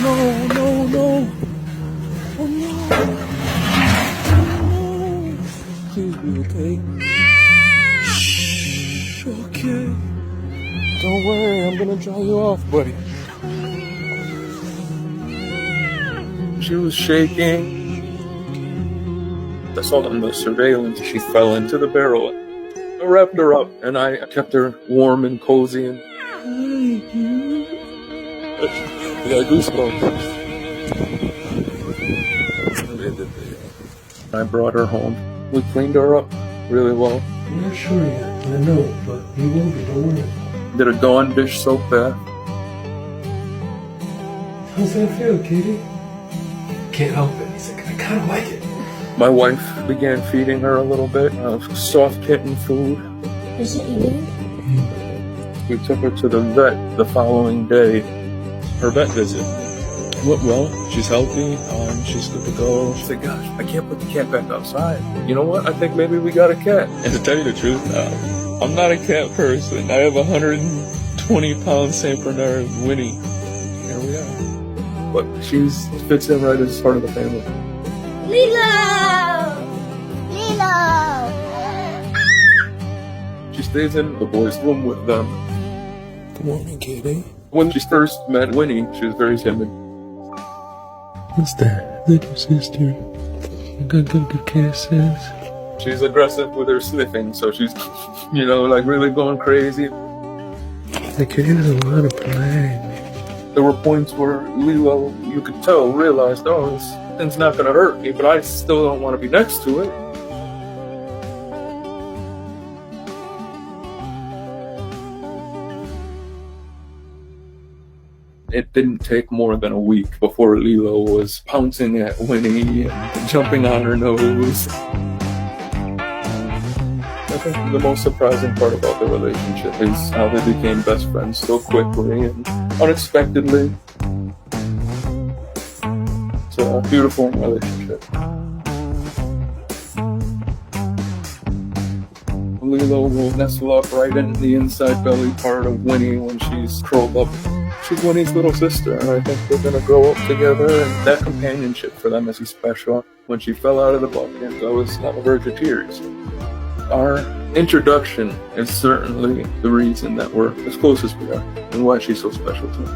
no, no, no. Oh no. No. Please be okay. Shh. Okay. Don't worry, I'm gonna dry you off, buddy. She was shaking. I saw on the surveillance she fell into the barrel. I wrapped her up and I kept her warm and cozy and I got goosebumps. I brought her home. We cleaned her up really well. I'm not sure yet. I know, but you will be, don't worry. Did a Dawn dish soap bath. How's that feel, Kitty? Can't help it. He's like, I kind of like it. My wife began feeding her a little bit of soft kitten food. Is it eating? We took her to the vet the following day. Her vet visit went well. She's healthy. She's good to go. She said, gosh, I can't put the cat back outside. You know what? I think maybe we got a cat. And to tell you the truth, I'm not a cat person. I have a 120-pound St. Bernard Winnie. Here we are. But she fits in right as part of the family. Lilo! Lilo! She stays in the boys' room with them. Good morning, Kitty. When she first met Winnie, she was very timid. What's that? Little sister. I got good kisses. She's aggressive with her sniffing, so she's, like really going crazy. The kitty doesn't want to play. There were points where Lilo, you could tell, realized, oh, this thing's not going to hurt me, but I still don't want to be next to it. It didn't take more than a week before Lilo was pouncing at Winnie and jumping on her nose. I think the most surprising part about the relationship is how they became best friends so quickly and unexpectedly. It's a beautiful relationship. Lilo will nestle up right in the inside belly part of Winnie when she's curled up. She's Winnie's little sister, and I think they're gonna grow up together, and that companionship for them is special. When she fell out of the bucket, I was on the verge of tears. Our introduction is certainly the reason that we're as close as we are, and why she's so special to me.